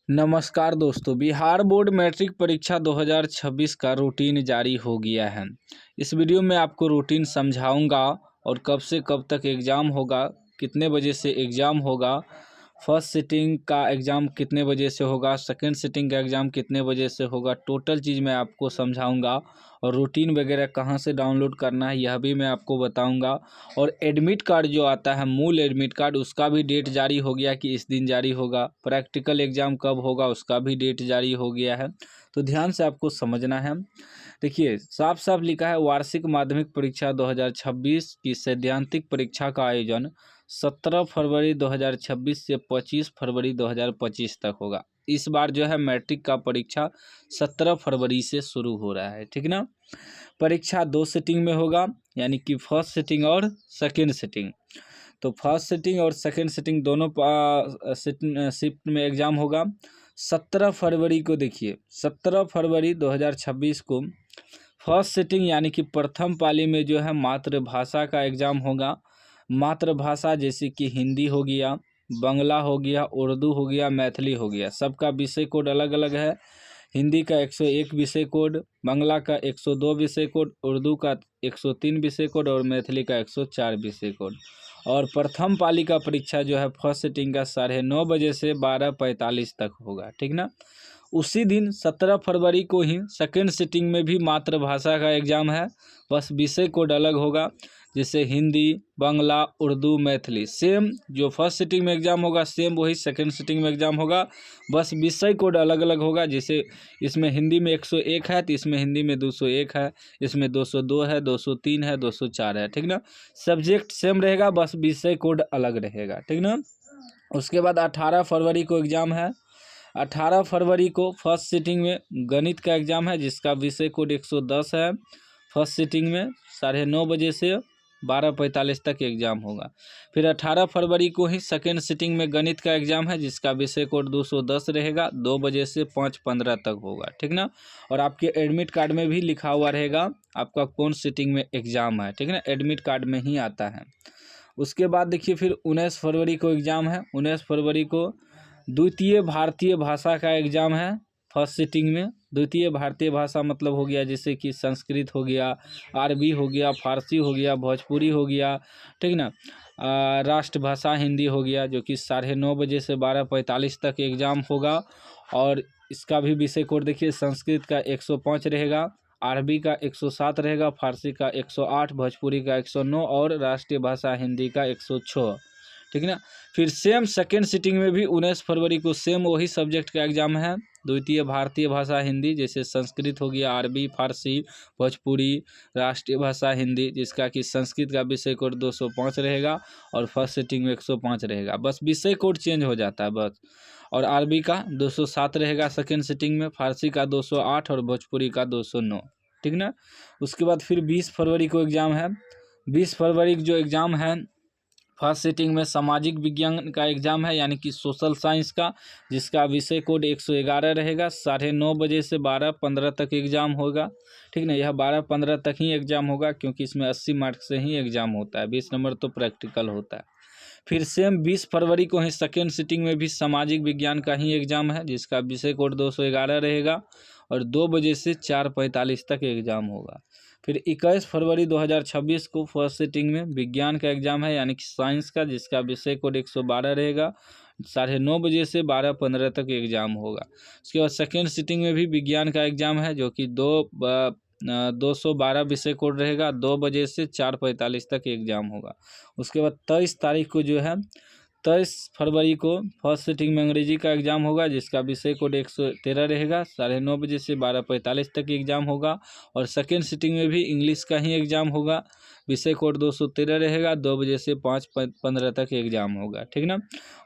नमस्कार दोस्तों, Bihar board matric परीक्षा 2026 का रूटीन जारी हो गया है। इस वीडियो में आपको रूटीन समझाऊंगा और कब से कब तक एग्ज़ाम होगा, कितने बजे से एग्ज़ाम होगा, फर्स्ट सिटिंग का एग्ज़ाम कितने बजे से होगा, सेकंड सिटिंग का एग्ज़ाम कितने बजे से होगा, टोटल चीज़ मैं आपको समझाऊंगा। और रूटीन वगैरह कहाँ से डाउनलोड करना है यह भी मैं आपको बताऊंगा। और एडमिट कार्ड जो आता है, मूल एडमिट कार्ड, उसका भी डेट जारी हो गया कि इस दिन जारी होगा। प्रैक्टिकल एग्ज़ाम कब होगा उसका भी डेट जारी हो गया है, तो ध्यान से आपको समझना है। देखिए, साफ साफ लिखा है, वार्षिक माध्यमिक परीक्षा 2026 की सैद्धांतिक परीक्षा का आयोजन 17 फरवरी 2026 से 25 फरवरी 2025 तक होगा। इस बार जो है मैट्रिक का परीक्षा 17 फरवरी से शुरू हो रहा है, ठीक ना। परीक्षा 2 सिटिंग में होगा, यानी कि फर्स्ट सिटिंग और सेकेंड सिटिंग। तो फर्स्ट सिटिंग और सेकेंड सिटिंग दोनों शिफ्ट में एग्ज़ाम होगा। 17 फरवरी को, देखिए 17 फरवरी 2026 को फर्स्ट सिटिंग यानी कि प्रथम पाली में जो है मातृभाषा का एग्ज़ाम होगा। मातृभाषा जैसे कि हिंदी हो गया, बांग्ला हो गया, उर्दू हो गया, मैथिली हो गया, सबका विषय कोड अलग अलग है। हिंदी का 101 विषय कोड, बांग्ला का 102 विषय कोड, उर्दू का 103 विषय कोड और मैथिली का 104 विषय कोड। और प्रथम पाली का परीक्षा जो है फर्स्ट सिटिंग का 9:30 बजे से 12:45 तक होगा, ठीक ना। उसी दिन 17 फरवरी को ही सेकेंड सिटिंग में भी मातृभाषा का एग्ज़ाम है, बस विषय कोड अलग होगा। जैसे हिंदी, बांग्ला, उर्दू, मैथिली, सेम जो फर्स्ट सिटिंग में एग्ज़ाम होगा सेम वही सेकेंड सिटिंग में एग्ज़ाम होगा, बस विषय कोड अलग अलग होगा। जैसे इसमें हिंदी में 101 है तो इसमें हिंदी में 201 है, इसमें 202 है, 203 है, 204 है, ठीक ना। सब्जेक्ट सेम रहेगा, बस विषय कोड अलग रहेगा, ठीक ना। उसके बाद 18 फरवरी को एग्ज़ाम है। 18 फरवरी को फर्स्ट सिटिंग में गणित का एग्ज़ाम है, जिसका विषय कोड 110 है। फर्स्ट सिटिंग में 9:30 बजे से 12:45 तक एग्ज़ाम होगा। फिर 18 फरवरी को ही सेकेंड सिटिंग में गणित का एग्ज़ाम है, जिसका विषय कोड 210 रहेगा, 2 बजे से 5:15 तक होगा, ठीक ना। और आपके एडमिट कार्ड में भी लिखा हुआ रहेगा आपका कौन सिटिंग में एग्ज़ाम है, ठीक ना, एडमिट कार्ड में ही आता है। उसके बाद देखिए फिर 19 फरवरी को एग्ज़ाम है। 19 फरवरी को द्वितीय भारतीय भाषा का एग्ज़ाम है फर्स्ट सिटिंग में। द्वितीय भारतीय भाषा मतलब हो गया जैसे कि संस्कृत हो गया, अरबी हो गया, फारसी हो गया, भोजपुरी हो गया, ठीक ना। राष्ट्रभाषा हिंदी हो गया, जो कि 9:30 बजे से 12:45 तक एग्ज़ाम होगा। और इसका भी विषय कोड देखिए, संस्कृत का 105 रहेगा, अरबी का 107 रहेगा, फारसी का 108, भोजपुरी का 109 और राष्ट्रीय भाषा हिंदी का 106, ठीक ना। फिर सेम सेकेंड सिटिंग में भी 19 फरवरी को सेम वही सब्जेक्ट का एग्ज़ाम है, द्वितीय भारतीय भाषा हिंदी, जैसे संस्कृत हो गया, अरबी, फारसी, भोजपुरी, राष्ट्रीय भाषा हिंदी, जिसका कि संस्कृत का विषय कोड 205 रहेगा और फर्स्ट सिटिंग में 105 रहेगा, बस विषय कोड चेंज हो जाता है बस। और अरबी का 207 रहेगा सेकेंड सिटिंग में, फारसी का 208 और भोजपुरी का 209, ठीक ना। उसके बाद फिर 20 फरवरी को एग्ज़ाम है। 20 फरवरी जो एग्ज़ाम है फर्स्ट सिटिंग में सामाजिक विज्ञान का एग्ज़ाम है, यानी कि सोशल साइंस का, जिसका विषय कोड 111 रहेगा। 9:30 बजे से 12:15 तक एग्ज़ाम होगा, ठीक ना। यह 12:15 तक ही एग्ज़ाम होगा, क्योंकि इसमें 80 मार्क्स से ही एग्ज़ाम होता है, 20 नंबर तो प्रैक्टिकल होता है। फिर सेम 20 फरवरी को ही सेकेंड सिटिंग में भी सामाजिक विज्ञान का ही एग्ज़ाम है, जिसका विषय कोड 211 रहेगा और 2 बजे से 4:45 तक एग्ज़ाम होगा। फिर 21 फरवरी 2026 को फर्स्ट सिटिंग में विज्ञान का एग्ज़ाम है, यानी कि साइंस का, जिसका विषय कोड 112 रहेगा, 9:30 बजे से 12:15 तक एग्ज़ाम होगा। उसके बाद सेकेंड सिटिंग में भी विज्ञान का एग्ज़ाम है, जो कि 212 विषय कोड रहेगा, 2 बजे से 4:45 तक एग्ज़ाम होगा। उसके बाद 23 तारीख को जो है 23 फरवरी को फर्स्ट सिटिंग में अंग्रेजी का एग्ज़ाम होगा, जिसका विषय कोड 113 रहेगा, 9:30 बजे से 12:45 तक एग्ज़ाम होगा। और सेकेंड सिटिंग में भी इंग्लिश का ही एग्ज़ाम होगा, विषय कोड 213 रहेगा, 2 बजे से 5:15 तक एग्ज़ाम होगा, ठीक ना।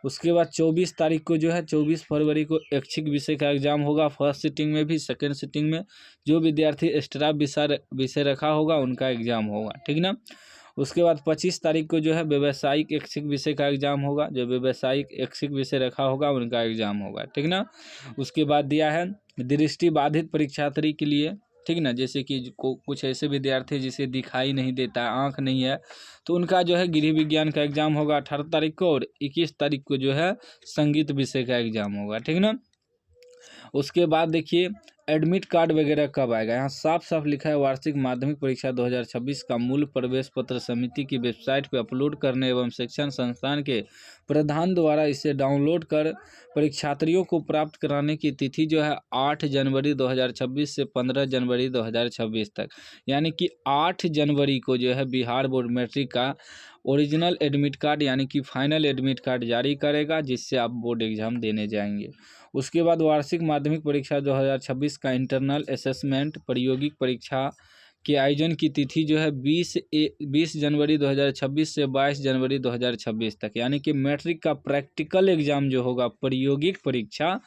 उसके बाद 24 तारीख को जो है 24 फरवरी को ऐच्छिक विषय का एग्ज़ाम होगा, फर्स्ट सिटिंग में भी सेकेंड सिटिंग में। जो विद्यार्थी एक्स्ट्रा विषय रखा होगा उनका एग्ज़ाम होगा, ठीक ना। उसके बाद 25 तारीख को जो है व्यावसायिक ऐच्छिक विषय का एग्ज़ाम होगा, जो व्यावसायिक ऐच्छिक विषय रखा होगा उनका एग्ज़ाम होगा, ठीक ना। उसके बाद दिया है दृष्टिबाधित परीक्षार्थी के लिए, ठीक ना, जैसे कि कुछ ऐसे विद्यार्थी जिसे दिखाई नहीं देता, आँख नहीं है, तो उनका जो है गृह विज्ञान का एग्ज़ाम होगा 18 तारीख को। और 21 तारीख को जो है संगीत विषय का एग्ज़ाम होगा, ठीक ना। उसके बाद देखिए एडमिट कार्ड वगैरह कब आएगा, यहाँ साफ साफ लिखा है वार्षिक माध्यमिक परीक्षा 2026 का मूल प्रवेश पत्र समिति की वेबसाइट पर अपलोड करने एवं शिक्षण संस्थान के प्रधान द्वारा इसे डाउनलोड कर परीक्षार्थियों को प्राप्त कराने की तिथि जो है 8 जनवरी 2026 से 15 जनवरी 2026 तक, यानी कि 8 जनवरी को जो है बिहार बोर्ड मैट्रिक का ओरिजिनल एडमिट कार्ड यानी कि फाइनल एडमिट कार्ड जारी करेगा, जिससे आप बोर्ड एग्ज़ाम देने जाएंगे। उसके बाद वार्षिक माध्यमिक परीक्षा 2026 का इंटरनल असेसमेंट प्रायोगिक परीक्षा के आयोजन की तिथि जो है 20 जनवरी 2026 से 22 जनवरी 2026 तक, यानी कि मैट्रिक का प्रैक्टिकल एग्ज़ाम जो होगा प्रायोगिक परीक्षा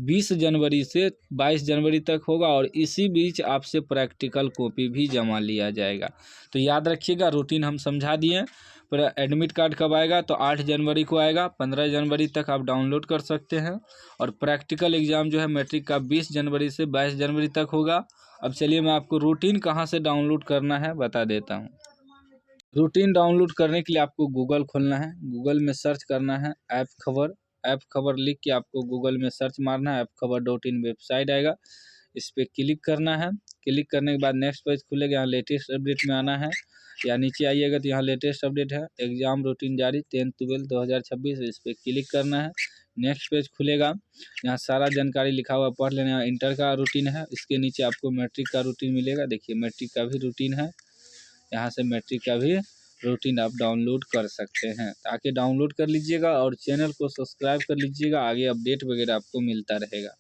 20 जनवरी से 22 जनवरी तक होगा, और इसी बीच आपसे प्रैक्टिकल कॉपी भी जमा लिया जाएगा। तो याद रखिएगा, रूटीन हम समझा दिए। पर एडमिट कार्ड कब आएगा, तो 8 जनवरी को आएगा, 15 जनवरी तक आप डाउनलोड कर सकते हैं, और प्रैक्टिकल एग्ज़ाम जो है मैट्रिक का 20 जनवरी से 22 जनवरी तक होगा। अब चलिए मैं आपको रूटीन कहाँ से डाउनलोड करना है बता देता हूँ। रूटीन डाउनलोड करने के लिए आपको गूगल खोलना है, गूगल में सर्च करना है ऐप खबर। ऐप खबर लिख के आपको गूगल में सर्च मारना है, appkhabar.in वेबसाइट आएगा, इस पर क्लिक करना है। क्लिक करने के बाद नेक्स्ट पेज खुलेगा, यहाँ लेटेस्ट अपडेट में आना है, या नीचे आइएगा तो यहाँ लेटेस्ट अपडेट है एग्ज़ाम रूटीन जारी 10/12/2026, इस पर क्लिक करना है। नेक्स्ट पेज खुलेगा, यहाँ सारा जानकारी लिखा हुआ पढ़ लेना। यहाँ इंटर का रूटीन है, इसके नीचे आपको मैट्रिक का रूटीन मिलेगा। देखिए मैट्रिक का भी रूटीन है, यहाँ से मैट्रिक का भी रूटीन आप डाउनलोड कर सकते हैं। ताकि डाउनलोड कर लीजिएगा और चैनल को सब्सक्राइब कर लीजिएगा, आगे अपडेट वगैरह आपको मिलता रहेगा।